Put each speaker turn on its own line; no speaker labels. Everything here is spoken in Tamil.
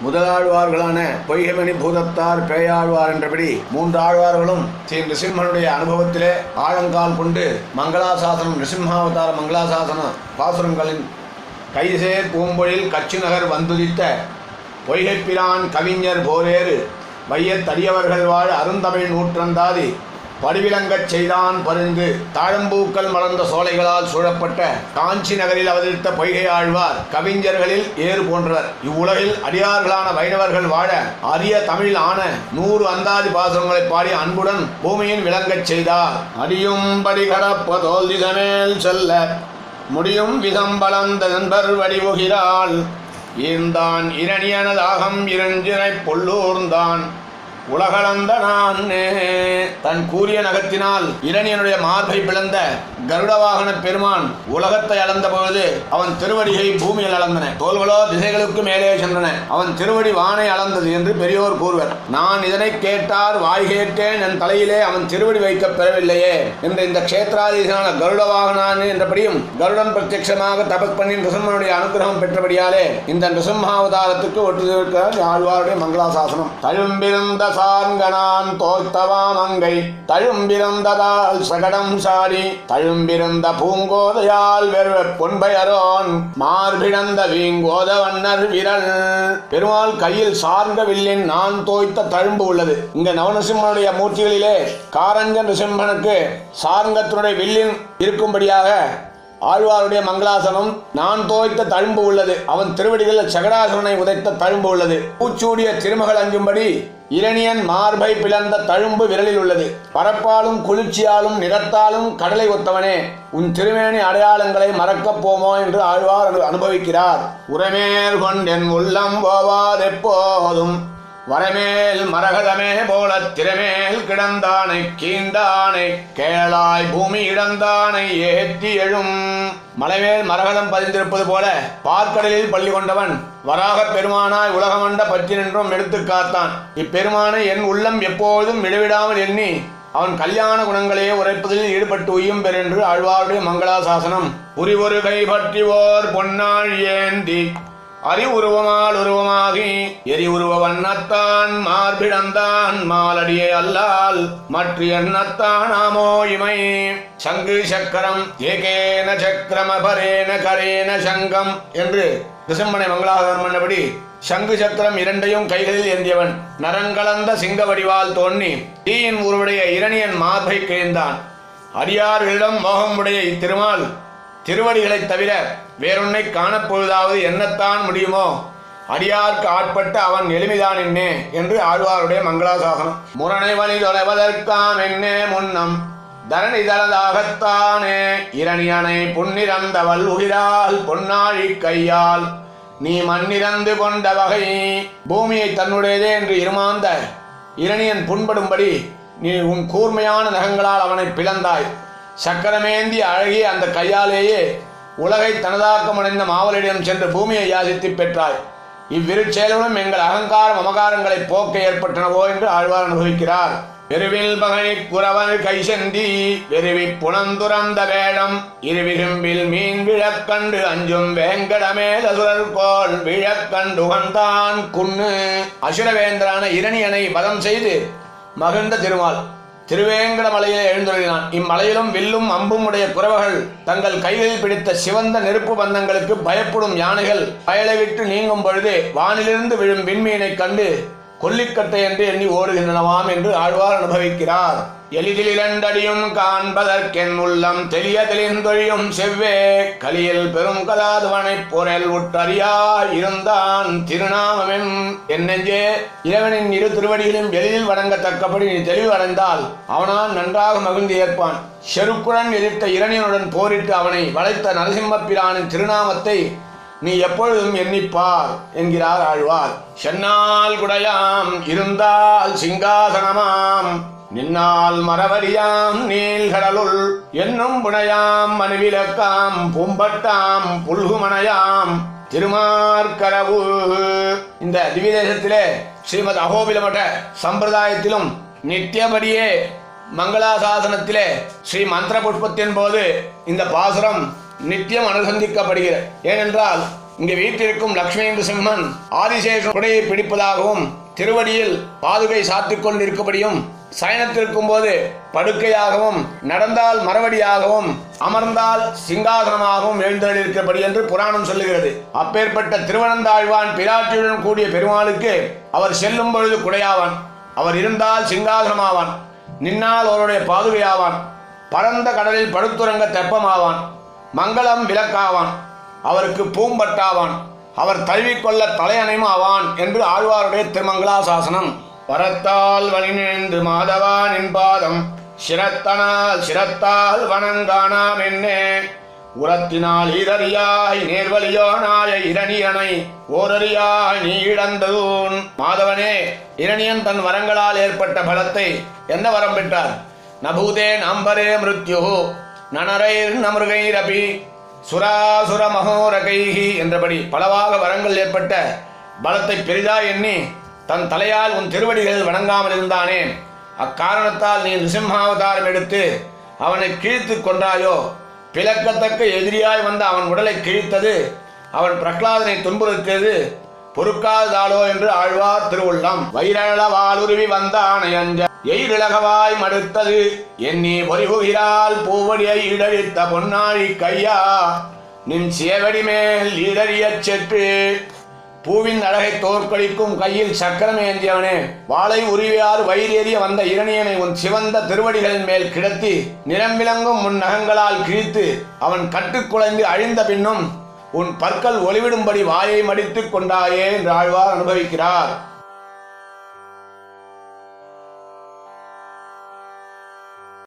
முதலாழ்வார்களான பொய்கமணி பூதத்தார் பேயாழ்வார் என்றபடி மூன்று ஆழ்வார்களும் ஸ்ரீ நிருசிம்மனுடைய அனுபவத்திலே ஆழங்கால் கொண்டு மங்களாசாசனம் நிருசிம்மாவதார மங்களாசாசன பாசுரங்களின் கைசேர் பூம்பொழில் கச்சி நகர் வந்துதித்த பொய்கைப்பிரான் கவிஞர் போரேறு வையத்தடியவர்கள் வாழ் அருந்தமிழ் நூற்றந்தாதி படிவிலங்கச் செய்தான் பருந்து தாழம்பூக்கள் மலர்ந்த சோலைகளால் சூழப்பட்ட காஞ்சி நகரில் அவதரித்த பொய்கை ஆழ்வார் கவிஞர்களில் ஏறு போன்றவர். இவ்வுலகில் அடியார்களான வைணவர்கள் வாழ அரிய தமிழ் ஆன 100 அந்தாதி பாசுரங்களை பாடி அன்புடன் பூமியின் விளங்கச் செய்தார். அடியும் படி கடப்பதோல் திசமேல் செல்ல முடியும் விதம் பலந்த நண்பர் வடிவுகிறாள் ஈர்ந்தான் இரணியனதாகம் இரஞ்சினை பொல்லூர்ந்தான் உலகளந்த நான் தன் கூறிய நகத்தினால் இரணியனுடைய மார்பை பிளந்த கருடவாகன பெருமான் உலகத்தை அளந்த பொழுது அவன் திருவடியை பூமியில் அளந்தன, தோள்களோ திசைகளுக்கு மேலே சென்றன. அவன் திருவடி வானை அளந்தது என்று பெரியோர் கூறுவர். நான் இதனை கேட்டார் வாய் கேட்டேன், என் தலையிலே அவன் திருவடி வைக்க பெறவில்லையே என்று இந்த க்ஷேத்ராதீசனான கருடவாகனான் என்றபடியும் கருடன் பிரத்யட்சமாக தபஸ் பண்ணி நிருசிம்மனுடைய அனுகிரகம் பெற்றபடியாலே இந்த நிருசிம்மாவதாரத்துக்கு ஒட்டுகிறார் ஆழ்வாருடைய மங்களாசாசனம். தழும்பிருந்த சார்கனான் தோய்த்தவாமங்கை தழும்பிருந்ததால் சகடம் சாடி தழும்பிருந்த பூங்கோதையால் வெறுவ பொன்பயரோன் மார்பிடந்த வீங்கோத வண்ணர் விரல். பெருமாள் கையில் சார்ந்த வில்லின் நான் தோய்த்த தழும்பு உள்ளது. இங்க நவநரசிம்மனுடைய மூர்த்திகளிலே காரஞ்ச நிருசிம்மனுக்கு சார்ங்கத்தினுடைய வில்லின் இருக்கும்படியாக ஆழ்வாருடைய மங்களாசனம் நான் தோய்த்த தழும்பு உள்ளது. அவன் திருவடிகளில் சகடாசுரனை உதைத்த தழும்பு உள்ளது. பூச்சூடிய திருமகள் அஞ்சும்படி இரணியன் மார்பை பிளந்த தழும்பு விரலில் உள்ளது. பரப்பாலும் குளிர்ச்சியாலும் நிறத்தாலும் கடலை ஒத்தவனே, உன் திருமேனி அடையாளங்களை மறக்கப் போமோ என்று ஆழ்வார் அனுபவிக்கிறார். உரமேல் கொண்டென் உள்ளம் போவாதெப்போதும் வரமேல் மரகதமே போல திறமேல் கிடந்தானை கீண்டானை கேளாய் பூமி இடந்தானை ஏற்றி எழும். மலைமேல் மரகதம் பதிந்திருப்பது போல பார்க்கடலில் பள்ளி கொண்டவன் வராக பெருமானாய் உலகமண்ட பற்றி நின்றும் எடுத்து காத்தான். இப்பெருமானை என் உள்ளம் எப்போதும் விடுவிடாமல் எண்ணி அவன் கல்யாண குணங்களையே உரைப்பதில் ஈடுபட்டு உய்யும் பெறென்று ஆழ்வாருடைய மங்களாசாசனம். புரிவொரு கை பற்றி ஓர் பொன்னாள் ஏந்தி அறி உருவமால் உருவமாகி எரி உருவ வண்ணத்தான் மார்பிடந்தான் மாலடியே அல்லால் மற்ற எண்ணத்தான் ஆமோ இமை. சங்கு சக்கரம் ஏகேன சக்கரமபரேன கரேன சங்கம் என்று நிருசிம்மனை மங்களாசாசனம் பண்ணபடி சங்கு சக்கரம் இரண்டையும் கைகளில் ஏந்தியவன் நரங்கலந்த சிங்க வடிவால் தோன்றி தீயின் உருவுடைய இரணியன் மார்பை கிழிந்தான். அடியார்களிடம் மோகம் உடைய இத்திருமால் திருவடிகளை தவிர வேறொன்னை காணப்பொழுதாவது என்னத்தான் முடியுமோ? அடியார்க்கு ஆட்பட்ட அவன் எளிமைதான் என்னே என்று ஆழ்வாருடைய மங்களாசாசனம். முரணை வழி தொலைவதற்காம் என்னே முன்னம் தரணி தளதாகத்தானே இரணியனை புன்னிறந்தவள் உகிறாள் பொன்னாழி கையால் நீ மண்ணிறந்து கொண்ட வகை. பூமியை தன்னுடையதே என்று இருமாந்த இரணியன் புண்படும்படி நீ உன் கூர்மையான நகங்களால் அவனை பிளந்தாய். சக்கரமேந்தி அழகிய அந்த கையாலேயே உலகை தனதாக்கம் அடைந்த மாவலிடம் சென்று பூமியை யாசித்து பெற்றாய். இவ்விரு செயல்களும் எங்கள் அகங்காரம் அமகாரங்களை போக்க ஏற்பட்டனவோ என்று ஆழ்வார் அனுபவிக்கிறார். பெருவில் பகை குறவன் கை செந்தி வெறுவி புனந்துறந்த வேடம் இருவிரும்பில் மீன் விழக்கண்டு அஞ்சும் வேங்கடமேல் அசுரர்கோள் விழக்கண்டு உகந்தான் குன்னு. அசுரவேந்திரான இரணியனை வதம் செய்து மகிழ்ந்த திருமால் திருவேங்கட மலையிலே எழுந்துள்ளான். இம்மலையிலும் வில்லும் அம்பும் உடைய குறவர்கள் தங்கள் கைகளில் பிடித்த சிவந்த நெருப்பு பந்தங்களுக்கு பயப்படும் யானைகள் வயலை விட்டு நீங்கும் பொழுது வானிலிருந்து விழும் விண்மீனை கண்டு கொல்லிக்கட்டை என்று எண்ணி ஓடுகின்றனவாம் என்று ஆழ்வார் அனுபவிக்கிறார். எளிதில் இரண்டடியும் காண்பதற்கென் உள்ளம் தெளிய தெளிந்தொழியும் செவ்வே கலியில் பெரும் கதாதுவனை பொருள் உற்றறியா இருந்தான் திருநாமமென். என் நெஞ்சே, இறைவனின் இரு திருவடிகளும் எளிதில் வணங்கத்தக்கபடி நீ தெளிவு அடைந்தால் அவனால் நன்றாக மகிழ்ந்து ஏற்பான். செருக்குடன் எதிர்த்த இரணியனுடன் போரிட்டு அவனை வளைத்த நரசிம்ம பிரானின் திருநாமத்தை நீ எப்பொழுதும் எண்ணிப்பார் என்கிறார் ஆழ்வார். சென்னால் குடையாம் இருந்தால் சிங்காசனமாம் நின்னால் மரவரியாம் நீள்கடலுள் என்னும் புனையாம் மனுவிலக்காம் பூம்பட்டாம் புல்குமனையாம் திருமார்கரவு. இந்த திவ்யதேசத்திலே ஸ்ரீமத் அகோபிலமட சம்பிரதாயத்திலும் நித்தியபடியே மங்களாசாசனத்திலே ஸ்ரீ மந்திர புஷ்பத்தின் போது இந்த பாசுரம் நித்தியம் அனுசந்திக்கப்படுகிறது. ஏனென்றால் இங்கு வீட்டிற்கும் லட்சுமி நரசிம்மன் ஆதிசேஷன் குடையை பிடிப்பதாகவும் திருவடியில் பாதுகை சாத்திக் கொண்டிருக்கபடியும் சயனத்திற்கும் போது படுக்கையாகவும் நடந்தால் மரவடியாகவும் அமர்ந்தால் சிங்காசனமாகவும் எழுந்தருளிருக்கிறபடி என்று புராணம் சொல்லுகிறது. அப்பேற்பட்ட திருவனந்தாழ்வான் பிராட்டியுடன் கூடிய பெருமாளுக்கு அவர் செல்லும் பொழுது குடையாவான், அவர் இருந்தால் சிங்காசனமாவான், நின்னால் அவருடைய பாதுகையாவான், பரந்த கடலில் படுத்துறங்க தெப்பமாவான், மங்களம் விளக்காவான், அவருக்கு பூம்பட்டாவான், அவர் தழுவிக்கொள்ள தலையணையும் ஆவான் என்று ஆழ்வாருடைய திருமங்களாசாசனம். வரத்தால் வழிநேர்ந்து மாதவான் என்பாதம் சிரத்தால் வணங்கானாம் என்னே உரத்தினால் ஈரறியாய் நேர்வழியோனாய இரணியனை ஓரறியாய் நீ இழந்ததூன். மாதவனே, இரணியன் தன் வரங்களால் ஏற்பட்ட பலத்தை என்ன வரம் பெற்றார்? நபூதே நம்பரே மிருத்யு நனரைர் நமிருகைரபி சுராசுர மகோரகைஹி என்றபடி பலவாக வரங்கள் ஏற்பட்ட பலத்தை பெரிதாய் எண்ணி தன் தலையால் உன் திருவடிகளில் வணங்காமல் இருந்தானே, அக்காரணத்தால் நீ நிருசிம்மாவதாரம் எடுத்து அவனை கிழித்து கொன்றாயோ. பிளக்கத்தக்க எதிரியாய் வந்த அவன் உடலை கிழித்தது, அவன் பிரகலாதனை துன்புறுத்தியது பொறுக்காததாலோ என்று ஆழ்வார் திருவுள்ளம். வைரளவாலுருவி வந்தானை அஞ்ச எயிரிழகவாய் மடுத்தது எண்ணி பொறிபுகிறாள் பூவடியை இடழித்த பொன்னாழி கையா நின் சேவடி மேல் ஈரறியச் செற்று. பூவின் அழகை தோற்கடிக்கும் கையில் சக்கரம் ஏந்தியவனே, வாளை உருவியார் வயிறேறிய வந்த இரணியனை உன் சிவந்த திருவடிகளின் மேல் கிடத்தி நிறம்பிளங்கும் உன் நகங்களால் கிழித்து அவன் கட்டுக்குலைந்து அழிந்த பின்னும் உன் பற்கள் ஒளிவிடும்படி வாயை மடித்துக் கொண்டாயே என்று ஆழ்வார் அனுபவிக்கிறார்.